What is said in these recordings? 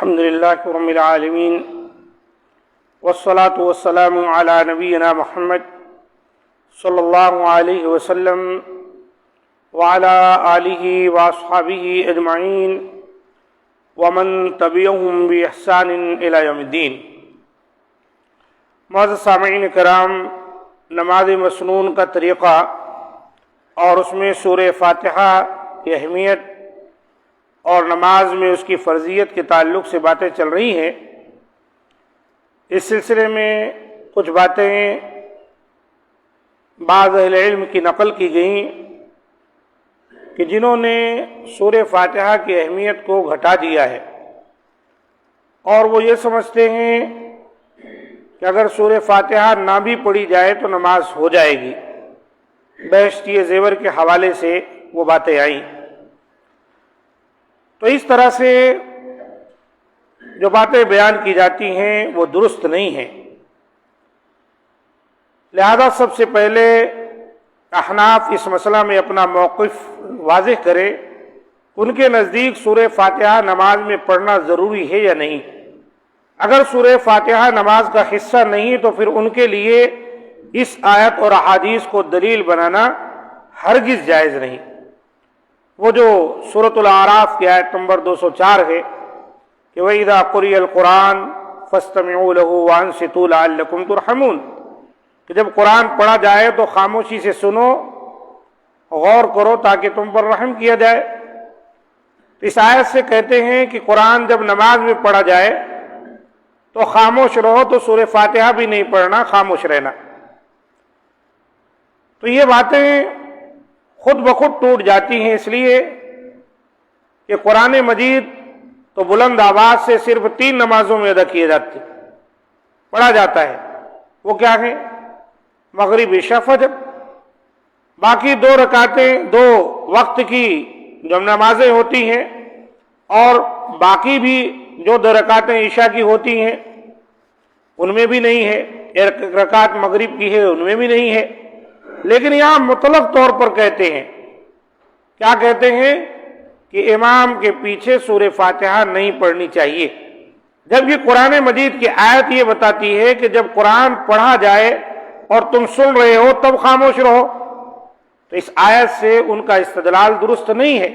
الحمد لله رب العالمين والصلاة والسلام على نبينا محمد صلى الله عليه وسلم وعلى آله وأصحابه أجمعين ومن تبعهم بإحسان إلى يوم الدين۔ معزز سامعین کرام، نماز مسنون کا طریقہ اور اس میں سورہ فاتحہ کی اہمیت اور نماز میں اس کی فرضیت کے تعلق سے باتیں چل رہی ہیں۔ اس سلسلے میں کچھ باتیں بعض اہل علم کی نقل کی گئیں کہ جنہوں نے سورہ فاتحہ کی اہمیت کو گھٹا دیا ہے اور وہ یہ سمجھتے ہیں کہ اگر سورہ فاتحہ نہ بھی پڑھی جائے تو نماز ہو جائے گی۔ بہشتی زیور کے حوالے سے وہ باتیں آئیں، تو اس طرح سے جو باتیں بیان کی جاتی ہیں وہ درست نہیں ہیں۔ لہذا سب سے پہلے احناف اس مسئلہ میں اپنا موقف واضح کرے، ان کے نزدیک سورہ فاتحہ نماز میں پڑھنا ضروری ہے یا نہیں۔ اگر سورہ فاتحہ نماز کا حصہ نہیں تو پھر ان کے لیے اس آیت اور احادیث کو دلیل بنانا ہرگز جائز نہیں۔ وہ جو سورۃ الاعراف کی آیت نمبر 204 ہے کہ وَإِذَا قُرِئَ الْقُرْآنُ فَاسْتَمِعُوا لَهُ وَأَنصِتُوا لَعَلَّكُمْ تُرْحَمُونَ، کہ جب قرآن پڑھا جائے تو خاموشی سے سنو، غور کرو تاکہ تم پر رحم کیا جائے۔ اس آیت سے کہتے ہیں کہ قرآن جب نماز میں پڑھا جائے تو خاموش رہو، تو سورہ فاتحہ بھی نہیں پڑھنا، خاموش رہنا۔ تو یہ باتیں خود بخود ٹوٹ جاتی ہیں، اس لیے کہ قرآن مجید تو بلند آواز سے صرف 3 نمازوں میں ادا کیے جاتے پڑھا جاتا ہے۔ وہ کیا ہے؟ مغرب، عشاء، فجر۔ باقی 2 رکعتیں 2 وقت کی جو نمازیں ہوتی ہیں اور باقی بھی جو 2 رکعتیں عشاء کی ہوتی ہیں ان میں بھی نہیں ہے، 1 رکعت مغرب کی ہے ان میں بھی نہیں ہے۔ لیکن یہاں مطلق طور پر کہتے ہیں، کیا کہتے ہیں؟ کہ امام کے پیچھے سورہ فاتحہ نہیں پڑھنی چاہیے، جبکہ قرآن مجید کی آیت یہ بتاتی ہے کہ جب قرآن پڑھا جائے اور تم سن رہے ہو تب خاموش رہو۔ تو اس آیت سے ان کا استدلال درست نہیں ہے۔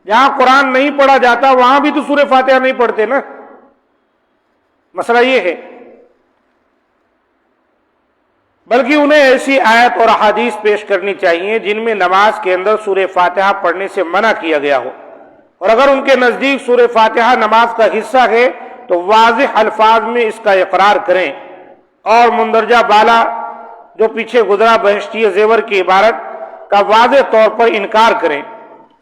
جہاں قرآن نہیں پڑھا جاتا وہاں بھی تو سورہ فاتحہ نہیں پڑھتے نا۔ مسئلہ یہ ہے، بلکہ انہیں ایسی آیت اور احادیث پیش کرنی چاہیے جن میں نماز کے اندر سورہ فاتحہ پڑھنے سے منع کیا گیا ہو، اور اگر ان کے نزدیک سورہ فاتحہ نماز کا حصہ ہے تو واضح الفاظ میں اس کا اقرار کریں اور مندرجہ بالا جو پیچھے گزرا بہشتی زیور کی عبارت کا واضح طور پر انکار کریں،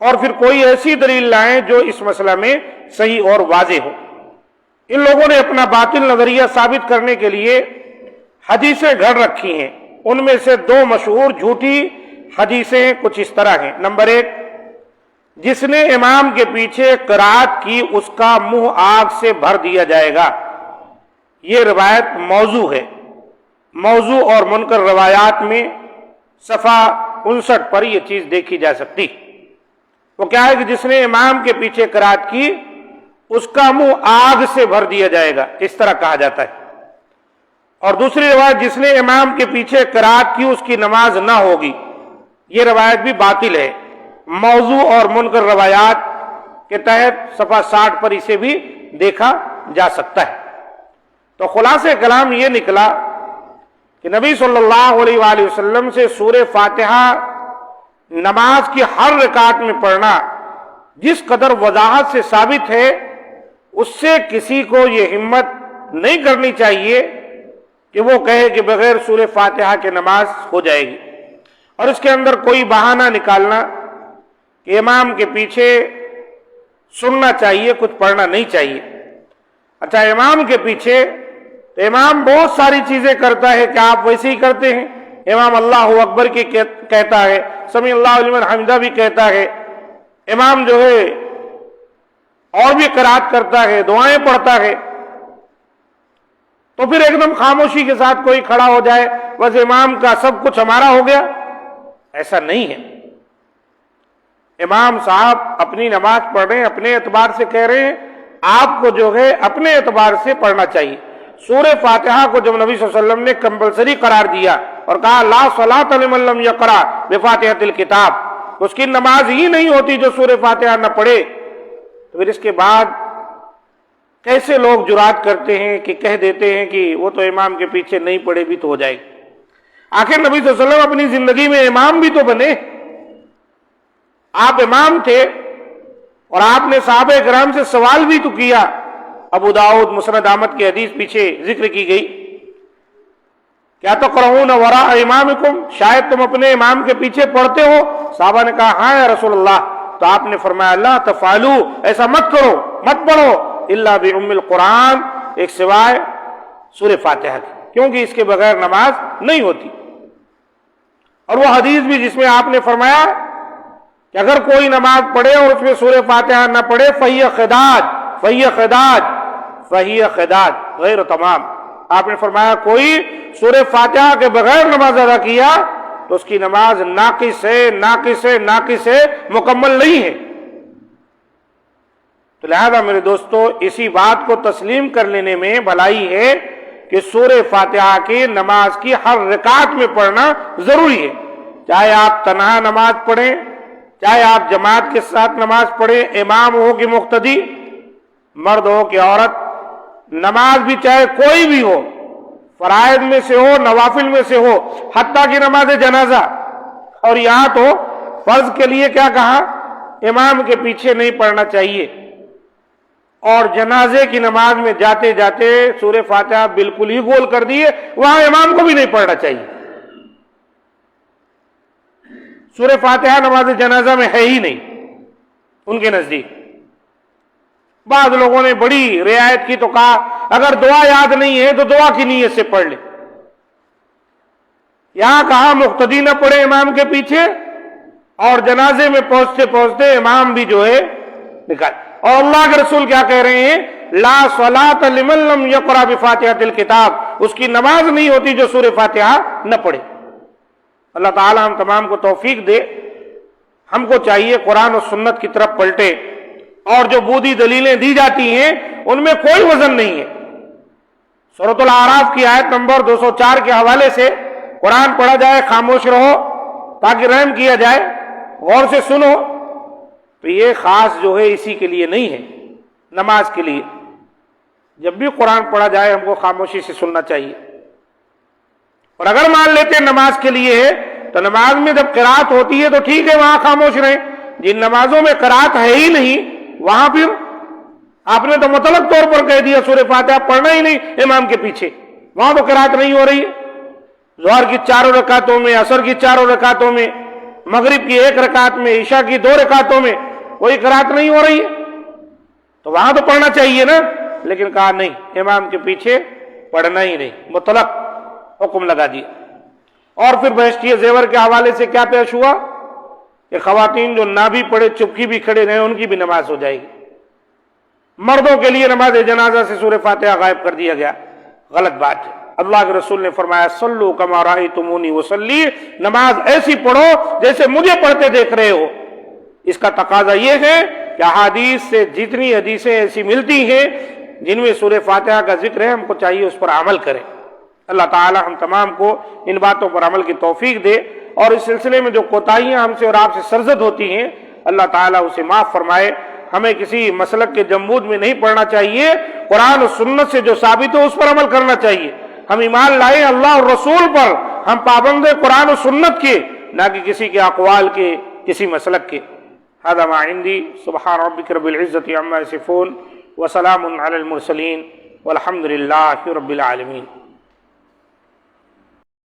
اور پھر کوئی ایسی دلیل لائیں جو اس مسئلہ میں صحیح اور واضح ہو۔ ان لوگوں نے اپنا باطل نظریہ ثابت کرنے کے لیے حدیثیں گھڑ رکھی ہیں۔ ان میں سے 2 مشہور جھوٹی حدیثیں کچھ اس طرح ہیں۔ نمبر 1، جس نے امام کے پیچھے قرات کی اس کا منہ آگ سے بھر دیا جائے گا۔ یہ روایت موضوع ہے۔ موضوع اور منکر روایات میں صفحہ 59 پر یہ چیز دیکھی جا سکتی۔ وہ کیا ہے کہ جس نے امام کے پیچھے قرات کی اس کا منہ آگ سے بھر دیا جائے گا، اس طرح کہا جاتا ہے۔ اور دوسری روایت، جس نے امام کے پیچھے قرات کی اس کی نماز نہ ہوگی، یہ روایت بھی باطل ہے۔ موضوع اور منکر روایات کے تحت صفحہ 60 پر اسے بھی دیکھا جا سکتا ہے۔ تو خلاصہ کلام یہ نکلا کہ نبی صلی اللہ علیہ وآلہ وسلم سے سورہ فاتحہ نماز کی ہر رکعت میں پڑھنا جس قدر وضاحت سے ثابت ہے، اس سے کسی کو یہ ہمت نہیں کرنی چاہیے کہ وہ کہے کہ بغیر سورہ فاتحہ کے نماز ہو جائے گی، اور اس کے اندر کوئی بہانہ نکالنا کہ امام کے پیچھے سننا چاہیے، کچھ پڑھنا نہیں چاہیے۔ اچھا، امام کے پیچھے تو امام بہت ساری چیزیں کرتا ہے، کیا آپ ویسے ہی کرتے ہیں؟ امام اللہ اکبر کی کہتا ہے، سمیع اللہ لمن حمدہ بھی کہتا ہے، امام جو ہے اور بھی قرات کرتا ہے، دعائیں پڑھتا ہے۔ تو پھر ایک دم خاموشی کے ساتھ کوئی کھڑا ہو جائے بس امام کا سب کچھ ہمارا ہو گیا، ایسا نہیں ہے۔ امام صاحب اپنی نماز پڑھ رہے ہیں، اپنے اعتبار سے کہہ رہے ہیں آپ کو جو ہے اپنے اعتبار سے پڑھنا چاہیے۔ سورہ فاتحہ کو جب نبی صلی اللہ علیہ وسلم نے کمپلسری قرار دیا اور کہا لا صلاۃ لمن لم یقرأ بفاتحۃ الکتاب، اس کی نماز ہی نہیں ہوتی جو سورہ فاتحہ نہ پڑھے، تو پھر اس کے بعد کیسے لوگ جرات کرتے ہیں کہ کہہ دیتے ہیں کہ وہ تو امام کے پیچھے نہیں پڑھے بھی تو ہو جائے گا۔ آخر نبی صلی اللہ علیہ وسلم اپنی زندگی میں امام بھی تو بنے، آپ امام تھے اور آپ نے صحابہ کرام سے سوال بھی تو کیا۔ ابو داؤد مسند احمد کی حدیث پیچھے ذکر کی گئی، کیا تقرؤون وراء امامکم، شاید تم اپنے امام کے پیچھے پڑھتے ہو؟ صحابہ نے کہا ہاں یا رسول اللہ۔ تو آپ نے فرمایا لا تفعلوا، ایسا مت کرو، مت پڑھو، الا بام القرآن، ایک سوائے سورہ فاتحہ کی، کیونکہ اس کے بغیر نماز نہیں ہوتی۔ اور وہ حدیث بھی جس میں آپ نے فرمایا کہ اگر کوئی نماز پڑھے اور اس میں سورہ فاتحہ نہ پڑھے فہی خداج، فہی خداج، فہی خداج غیر تمام، آپ نے فرمایا کوئی سورہ فاتحہ کے بغیر نماز ادا کیا تو اس کی نماز ناقص ہے، ناقص ہے، ناقص ہے، مکمل نہیں ہے۔ تو لہذا میرے دوستو اسی بات کو تسلیم کر لینے میں بھلائی ہے کہ سورہ فاتحہ کی نماز کی ہر رکعت میں پڑھنا ضروری ہے، چاہے آپ تنہا نماز پڑھیں، چاہے آپ جماعت کے ساتھ نماز پڑھیں، امام ہو کہ مقتدی، مرد ہو کہ عورت، نماز بھی چاہے کوئی بھی ہو، فرائض میں سے ہو، نوافل میں سے ہو، حتیٰ کہ نماز جنازہ، اور یہاں تو فرض کے لیے کیا کہا، امام کے پیچھے نہیں پڑھنا چاہیے، اور جنازے کی نماز میں جاتے جاتے سورہ فاتحہ بالکل ہی گول کر دیے، وہاں امام کو بھی نہیں پڑھنا چاہیے۔ سورہ فاتحہ نماز جنازہ میں ہے ہی نہیں ان کے نزدیک۔ بعض لوگوں نے بڑی رعایت کی تو کہا اگر دعا یاد نہیں ہے تو دعا کی نیت سے پڑھ لے۔ یہاں کہا مقتدی نہ پڑھے امام کے پیچھے، اور جنازے میں پہنچتے پہنچتے امام بھی جو ہے نکال۔ اور اللہ کے رسول کیا کہہ رہے ہیں، لا صلاۃ لمن لم یقرأ بفاتحۃ الکتاب، اس کی نماز نہیں ہوتی جو سورہ فاتحہ نہ پڑھے۔ اللہ تعالی ہم تمام کو توفیق دے۔ ہم کو چاہیے قرآن و سنت کی طرف پلٹے، اور جو بودھی دلیلیں دی جاتی ہیں ان میں کوئی وزن نہیں ہے۔ سورۃ الاعراف کی آیت نمبر 204 کے حوالے سے قرآن پڑھا جائے خاموش رہو تاکہ رحم کیا جائے، غور سے سنو، تو یہ خاص جو ہے اسی کے لیے نہیں ہے، نماز کے لیے۔ جب بھی قرآن پڑھا جائے ہم کو خاموشی سے سننا چاہیے، اور اگر مان لیتے ہیں نماز کے لیے ہے تو نماز میں جب قرات ہوتی ہے تو ٹھیک ہے وہاں خاموش رہیں، جن نمازوں میں قرات ہے ہی نہیں وہاں پھر آپ نے تو مطلق طور پر کہہ دیا سورہ فاتحہ پڑھنا ہی نہیں امام کے پیچھے، وہاں تو قرات نہیں ہو رہی ہے۔ ظہر کی 4 رکعتوں میں، عصر کی 4 رکعتوں میں، مغرب کی 1 رکعت میں، عشاء کی 2 رکعتوں میں کوئی قرات نہیں ہو رہی ہے، تو وہاں تو پڑھنا چاہیے نا، لیکن کہا نہیں امام کے پیچھے پڑھنا ہی نہیں، مطلق حکم لگا دیا۔ اور پھر بہشتی زیور کے حوالے سے کیا پیش ہوا کہ خواتین جو نہ بھی پڑھے چپکی بھی کھڑے رہے ان کی بھی نماز ہو جائے گی۔ مردوں کے لیے نماز جنازہ سے سورہ فاتحہ غائب کر دیا گیا، غلط بات ہے۔ اللہ کے رسول نے فرمایا صلو کما رأیتمونی وصلی، نماز ایسی پڑھو جیسے مجھے پڑھتے دیکھ رہے ہو۔ اس کا تقاضا یہ ہے کہ احادیث سے جتنی حدیثیں ایسی ملتی ہیں جن میں سورہ فاتحہ کا ذکر ہے ہم کو چاہیے اس پر عمل کریں۔ اللہ تعالی ہم تمام کو ان باتوں پر عمل کی توفیق دے، اور اس سلسلے میں جو کوتاہیاں ہم سے اور آپ سے سرزد ہوتی ہیں اللہ تعالیٰ اسے معاف فرمائے۔ ہمیں کسی مسلک کے جمود میں نہیں پڑھنا چاہیے، قرآن و سنت سے جو ثابت ہو اس پر عمل کرنا چاہیے۔ ہم ایمان لائیں اللہ اور رسول پر، ہم پابند قرآن و سنت کے، نہ کہ کسی کے اقوال کے، کسی مسلک کے۔ هذا ما عندي، سبحان ربك رب العزة عما يصفون، وسلام على المرسلين، والحمد لله رب العالمين۔